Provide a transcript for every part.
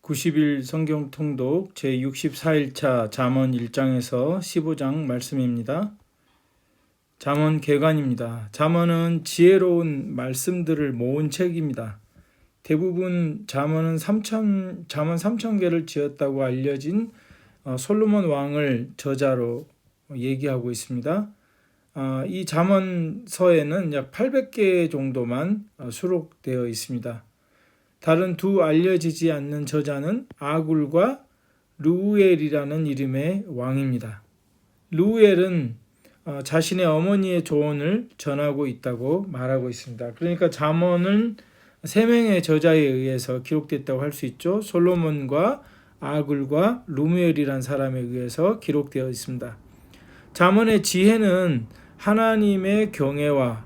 90일 성경 통독 제64일차 잠언 1장에서 15장 말씀입니다. 잠언 개관입니다. 잠언은 지혜로운 말씀들을 모은 책입니다. 대부분 잠언 3,000개를 지었다고 알려진 솔로몬 왕을 저자로 얘기하고 있습니다. 이 잠언서에는 약 800개 정도만 수록되어 있습니다. 다른 두 알려지지 않는 저자는 아굴과 르우엘이라는 이름의 왕입니다. 르우엘은 자신의 어머니의 조언을 전하고 있다고 말하고 있습니다. 그러니까 잠언은 세 명의 저자에 의해서 기록됐다고 할 수 있죠. 솔로몬과 아굴과 르우엘이라는 사람에 의해서 기록되어 있습니다. 잠언의 지혜는 하나님의 경외와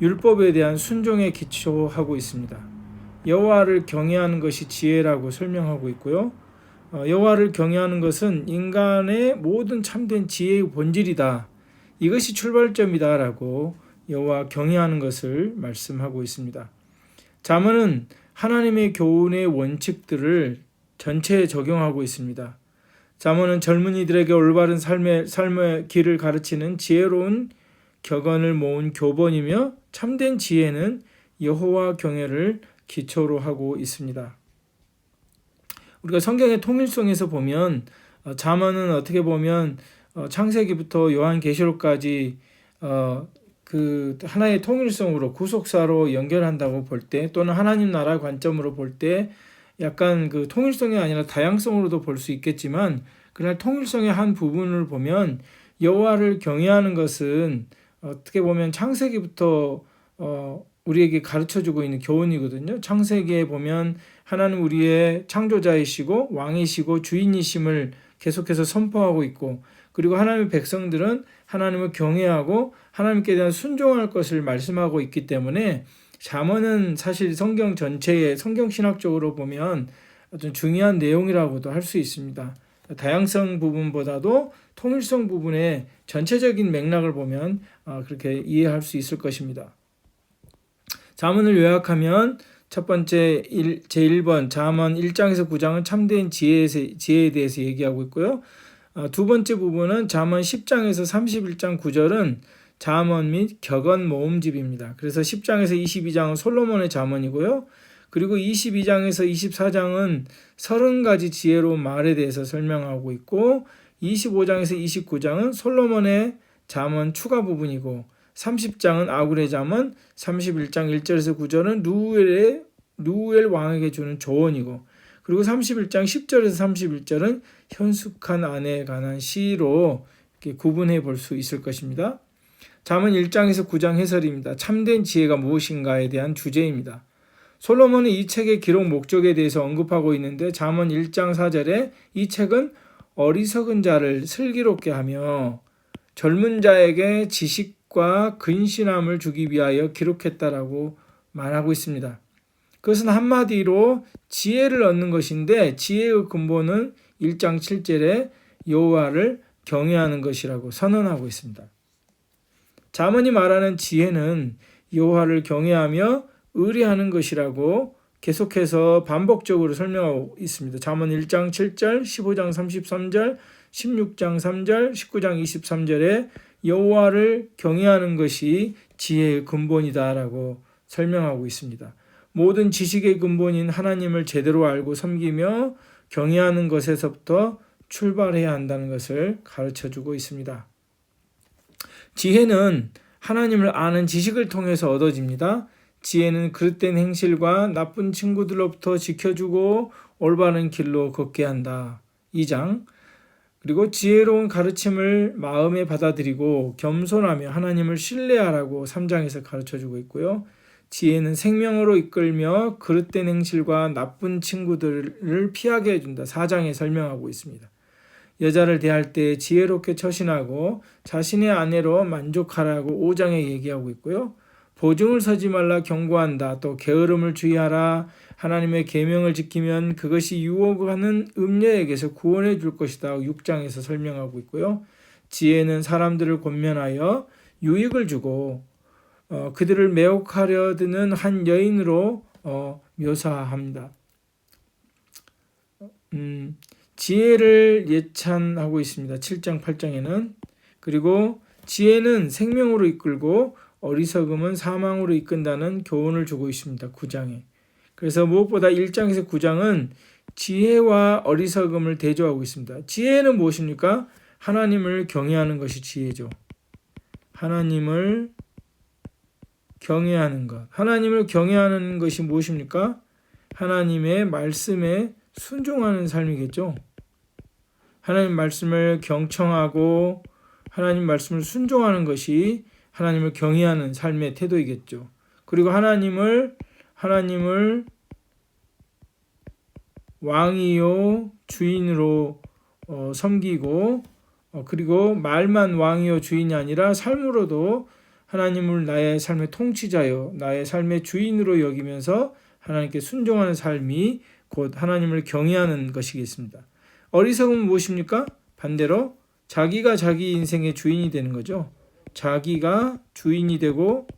율법에 대한 순종에 기초하고 있습니다. 여호와를 경외하는 것이 지혜라고 설명하고 있고요. 여호와를 경외하는 것은 인간의 모든 참된 지혜의 본질이다. 이것이 출발점이다 라고 여호와 경외하는 것을 말씀하고 있습니다. 잠언은 하나님의 교훈의 원칙들을 전체에 적용하고 있습니다. 잠언은 젊은이들에게 올바른 삶의 길을 가르치는 지혜로운 격언을 모은 교본이며 참된 지혜는 여호와 경외를 기초로 하고 있습니다. 우리가 성경의 통일성에서 보면 잠언은 어떻게 보면 창세기부터 요한계시록까지 그 하나의 통일성으로 구속사로 연결한다고 볼 때, 또는 하나님 나라 관점으로 볼 때 약간 그 통일성이 아니라 다양성으로도 볼 수 있겠지만, 그러나 통일성의 한 부분을 보면 여호와를 경외하는 것은 어떻게 보면 창세기부터 우리에게 가르쳐주고 있는 교훈이거든요. 창세기에 보면 하나님 우리의 창조자이시고 왕이시고 주인이심을 계속해서 선포하고 있고, 그리고 하나님의 백성들은 하나님을 경외하고 하나님께 대한 순종할 것을 말씀하고 있기 때문에 잠언은 사실 성경 전체의 성경신학적으로 보면 어떤 중요한 내용이라고도 할 수 있습니다. 다양성 부분보다도 통일성 부분의 전체적인 맥락을 보면 그렇게 이해할 수 있을 것입니다. 잠언을 요약하면 첫 번째 제1번 잠언 1장에서 9장은 참된 지혜에 대해서 얘기하고 있고요. 두 번째 부분은 잠언 10장에서 31장 9절은 잠언 및 격언 모음집입니다. 그래서 10장에서 22장은 솔로몬의 잠언이고요. 그리고 22장에서 24장은 30가지 지혜로운 말에 대해서 설명하고 있고, 25장에서 29장은 솔로몬의 잠언 추가 부분이고, 30장은 아굴의 잠언, 31장 1절에서 9절은 르우엘 왕에게 주는 조언이고, 그리고 31장 10절에서 31절은 현숙한 아내에 관한 시로 이렇게 구분해 볼 수 있을 것입니다. 잠언 1장에서 9장 해설입니다. 참된 지혜가 무엇인가에 대한 주제입니다. 솔로몬은 이 책의 기록 목적에 대해서 언급하고 있는데, 잠언 1장 4절에 이 책은 어리석은 자를 슬기롭게 하며 젊은 자에게 지식과 근신함을 주기 위하여 기록했다라고 말하고 있습니다. 그것은 한마디로 지혜를 얻는 것인데, 지혜의 근본은 1장 7절에 여호와를 경외하는 것이라고 선언하고 있습니다. 잠언이 말하는 지혜는 여호와를 경외하며 의뢰하는 것이라고 계속해서 반복적으로 설명하고 있습니다. 잠언 1장 7절, 15장 33절, 16장 3절, 19장 23절에 여호와를 경외하는 것이 지혜의 근본이다라고 설명하고 있습니다. 모든 지식의 근본인 하나님을 제대로 알고 섬기며 경외하는 것에서부터 출발해야 한다는 것을 가르쳐주고 있습니다. 지혜는 하나님을 아는 지식을 통해서 얻어집니다. 지혜는 그릇된 행실과 나쁜 친구들로부터 지켜주고 올바른 길로 걷게 한다. 2장. 그리고 지혜로운 가르침을 마음에 받아들이고 겸손하며 하나님을 신뢰하라고 3장에서 가르쳐주고 있고요. 지혜는 생명으로 이끌며 그릇된 행실과 나쁜 친구들을 피하게 해준다. 4장에 설명하고 있습니다. 여자를 대할 때 지혜롭게 처신하고 자신의 아내로 만족하라고 5장에 얘기하고 있고요. 보증을 서지 말라 경고한다. 또 게으름을 주의하라. 하나님의 계명을 지키면 그것이 유혹하는 음녀에게서 구원해 줄 것이다. 6장에서 설명하고 있고요. 지혜는 사람들을 권면하여 유익을 주고 그들을 매혹하려 드는 한 여인으로 묘사합니다. 지혜를 예찬하고 있습니다. 7장 8장에는. 그리고 지혜는 생명으로 이끌고 어리석음은 사망으로 이끈다는 교훈을 주고 있습니다. 9장에. 그래서 무엇보다 1장에서 9장은 지혜와 어리석음을 대조하고 있습니다. 지혜는 무엇입니까? 하나님을 경외하는 것이 지혜죠. 하나님을 경외하는 것. 하나님을 경외하는 것이 무엇입니까? 하나님의 말씀에 순종하는 삶이겠죠. 하나님 말씀을 경청하고 하나님 말씀을 순종하는 것이 하나님을 경외하는 삶의 태도이겠죠. 그리고 하나님을 왕이요 주인으로 섬기고 그리고 말만 왕이요 주인이 아니라 삶으로도 하나님을 나의 삶의 통치자요 나의 삶의 주인으로 여기면서 하나님께 순종하는 삶이 곧 하나님을 경외하는 것이겠습니다. 어리석음은 무엇입니까? 반대로 자기가 자기 인생의 주인이 되는 거죠. 자기가 주인이 되고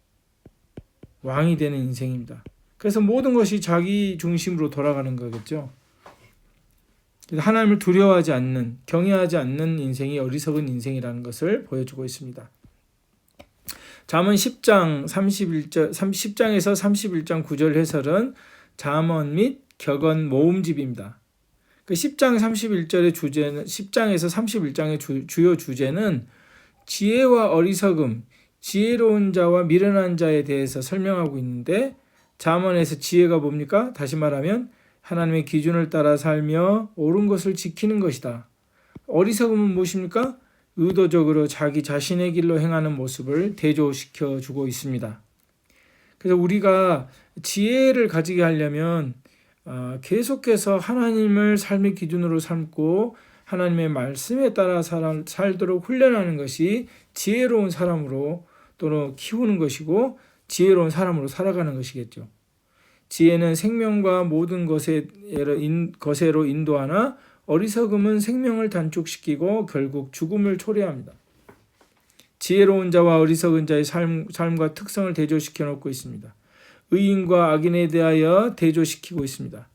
왕이 되는 인생입니다. 그래서 모든 것이 자기 중심으로 돌아가는 거겠죠. 하나님을 두려워하지 않는, 경외하지 않는 인생이 어리석은 인생이라는 것을 보여주고 있습니다. 잠언 10장 31절, 10장에서 31장 9절 해설은 잠언 및 격언 모음집입니다. 그 10장 31절의 주제는 10장에서 31장의 주요 주제는 지혜와 어리석음, 지혜로운 자와 미련한 자에 대해서 설명하고 있는데 잠언에서 지혜가 뭡니까? 다시 말하면 하나님의 기준을 따라 살며 옳은 것을 지키는 것이다. 어리석음은 무엇입니까? 의도적으로 자기 자신의 길로 행하는 모습을 대조시켜 주고 있습니다. 그래서 우리가 지혜를 가지게 하려면 계속해서 하나님을 삶의 기준으로 삼고 하나님의 말씀에 따라 살도록 훈련하는 것이 지혜로운 사람으로 또는 키우는 것이고 지혜로운 사람으로 살아가는 것이겠죠. 지혜는 생명과 모든 것에로 인도하나 어리석음은 생명을 단축시키고 결국 죽음을 초래합니다. 지혜로운 자와 어리석은 자의 삶과 특성을 대조시켜 놓고 있습니다. 의인과 악인에 대하여 대조시키고 있습니다.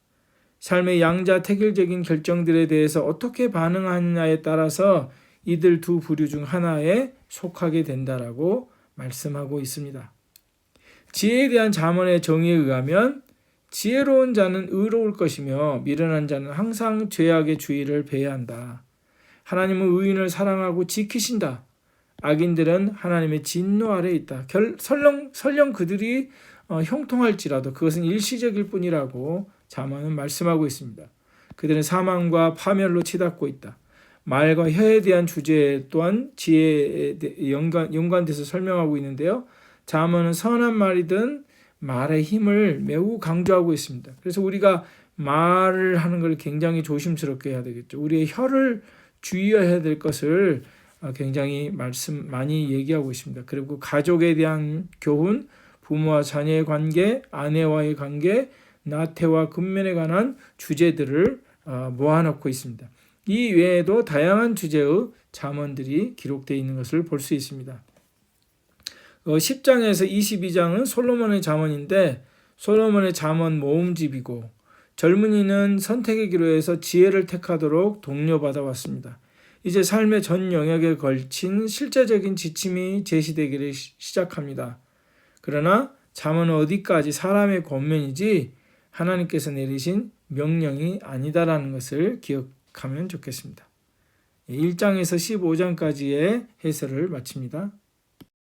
삶의 양자택일적인 결정들에 대해서 어떻게 반응하느냐에 따라서 이들 두 부류 중 하나에 속하게 된다라고 말씀하고 있습니다. 지혜에 대한 잠언의 정의에 의하면 지혜로운 자는 의로울 것이며 미련한 자는 항상 죄악의 주의를 배해야 한다. 하나님은 의인을 사랑하고 지키신다. 악인들은 하나님의 진노 아래에 있다. 설령 그들이 형통할지라도 그것은 일시적일 뿐이라고 잠언은 말씀하고 있습니다. 그들은 사망과 파멸로 치닫고 있다. 말과 혀에 대한 주제 또한 지혜에 연관돼서 설명하고 있는데요. 잠언은 선한 말이든 말의 힘을 매우 강조하고 있습니다. 그래서 우리가 말을 하는 걸 굉장히 조심스럽게 해야 되겠죠. 우리의 혀를 주의해야 될 것을 굉장히 많이 얘기하고 있습니다. 그리고 가족에 대한 교훈, 부모와 자녀의 관계, 아내와의 관계, 나태와 근면에 관한 주제들을 모아놓고 있습니다. 이 외에도 다양한 주제의 잠언들이 기록되어 있는 것을 볼 수 있습니다. 10장에서 22장은 솔로몬의 잠언인데 솔로몬의 잠언 모음집이고 젊은이는 선택의 기로에서 지혜를 택하도록 독려받아 왔습니다. 이제 삶의 전 영역에 걸친 실제적인 지침이 제시되기를 시작합니다. 그러나 잠언은 어디까지 사람의 권면이지 하나님께서 내리신 명령이 아니다라는 것을 기억하면 좋겠습니다. 1장에서 15장까지의 해설을 마칩니다.